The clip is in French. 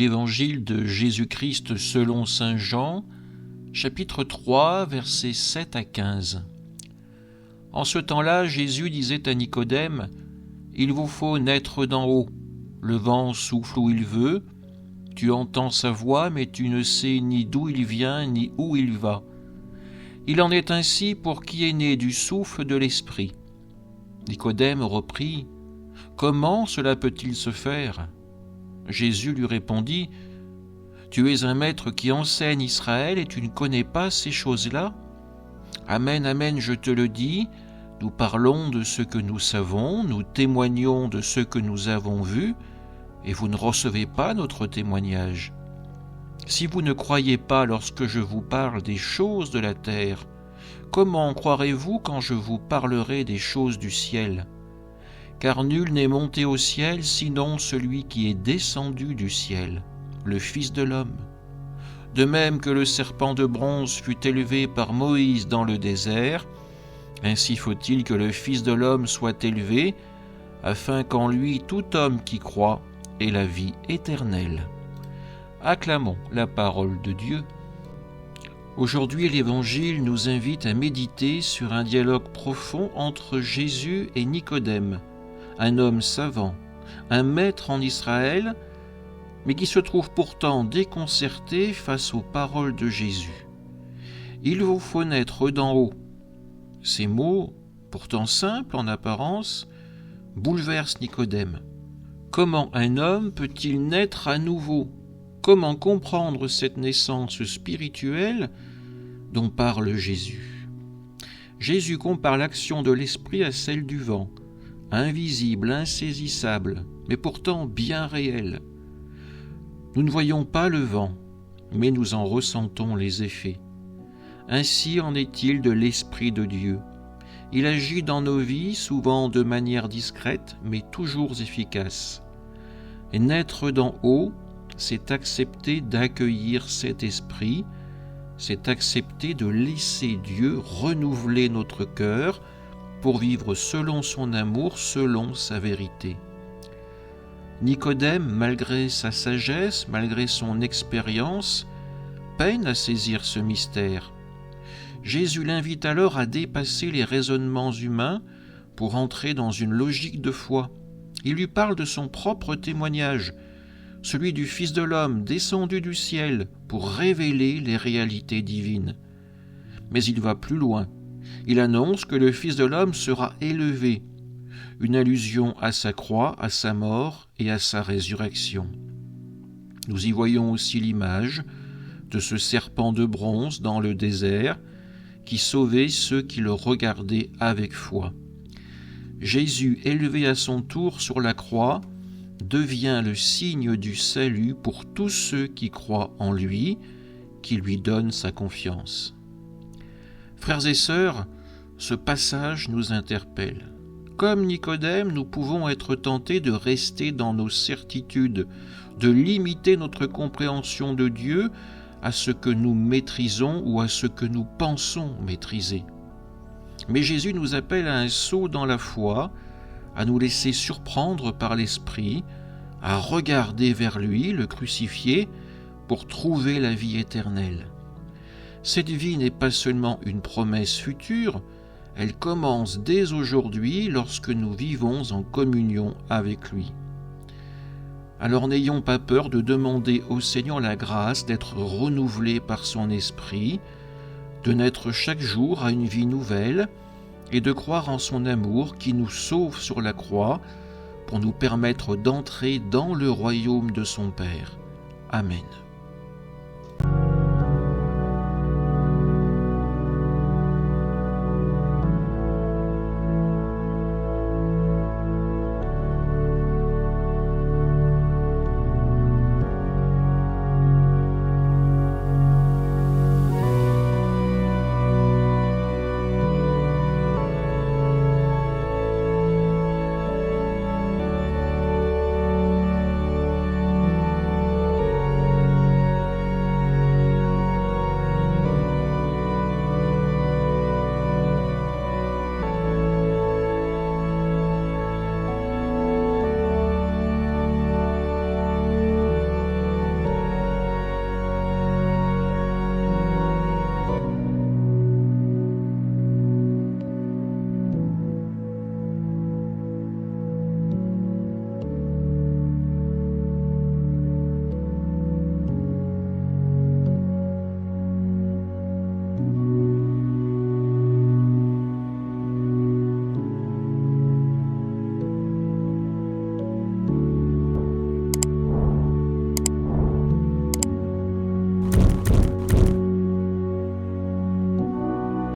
l'Évangile de Jésus-Christ selon saint Jean, chapitre 3, versets 7 à 15. En ce temps-là, Jésus disait à Nicodème, « Il vous faut naître d'en haut. Le vent souffle où il veut. Tu entends sa voix, mais tu ne sais ni d'où il vient, ni où il va. Il en est ainsi pour qui est né du souffle de l'Esprit. » Nicodème reprit, « Comment cela peut-il se faire ?» Jésus lui répondit, « Tu es un maître qui enseigne Israël et tu ne connais pas ces choses-là ? Amen, amen, je te le dis, nous parlons de ce que nous savons, nous témoignons de ce que nous avons vu, et vous ne recevez pas notre témoignage. Si vous ne croyez pas lorsque je vous parle des choses de la terre, comment croirez-vous quand je vous parlerai des choses du ciel ? Car nul n'est monté au ciel sinon celui qui est descendu du ciel, le Fils de l'homme. De même que le serpent de bronze fut élevé par Moïse dans le désert, ainsi faut-il que le Fils de l'homme soit élevé, afin qu'en lui tout homme qui croit ait la vie éternelle. » Acclamons la parole de Dieu. Aujourd'hui, l'Évangile nous invite à méditer sur un dialogue profond entre Jésus et Nicodème, un homme savant, un maître en Israël, mais qui se trouve pourtant déconcerté face aux paroles de Jésus. « Il vous faut naître d'en haut ». Ces mots, pourtant simples en apparence, bouleversent Nicodème. Comment un homme peut-il naître à nouveau ? Comment comprendre cette naissance spirituelle dont parle Jésus ? Jésus compare l'action de l'Esprit à celle du vent, invisible, insaisissable, mais pourtant bien réelle. Nous ne voyons pas le vent, mais nous en ressentons les effets. Ainsi en est-il de l'Esprit de Dieu. Il agit dans nos vies, souvent de manière discrète, mais toujours efficace. Et naître d'en haut, c'est accepter d'accueillir cet esprit, c'est accepter de laisser Dieu renouveler notre cœur pour vivre selon son amour, selon sa vérité. Nicodème, malgré sa sagesse, malgré son expérience, peine à saisir ce mystère. Jésus l'invite alors à dépasser les raisonnements humains pour entrer dans une logique de foi. Il lui parle de son propre témoignage, celui du Fils de l'homme descendu du ciel pour révéler les réalités divines. Mais il va plus loin. Il annonce que le Fils de l'homme sera élevé, une allusion à sa croix, à sa mort et à sa résurrection. Nous y voyons aussi l'image de ce serpent de bronze dans le désert qui sauvait ceux qui le regardaient avec foi. Jésus, élevé à son tour sur la croix, devient le signe du salut pour tous ceux qui croient en lui, qui lui donnent sa confiance. Frères et sœurs, ce passage nous interpelle. Comme Nicodème, nous pouvons être tentés de rester dans nos certitudes, de limiter notre compréhension de Dieu à ce que nous maîtrisons ou à ce que nous pensons maîtriser. Mais Jésus nous appelle à un saut dans la foi, à nous laisser surprendre par l'Esprit, à regarder vers lui, le crucifié, pour trouver la vie éternelle. Cette vie n'est pas seulement une promesse future, elle commence dès aujourd'hui lorsque nous vivons en communion avec lui. Alors n'ayons pas peur de demander au Seigneur la grâce d'être renouvelés par son Esprit, de naître chaque jour à une vie nouvelle et de croire en son amour qui nous sauve sur la croix pour nous permettre d'entrer dans le royaume de son Père. Amen.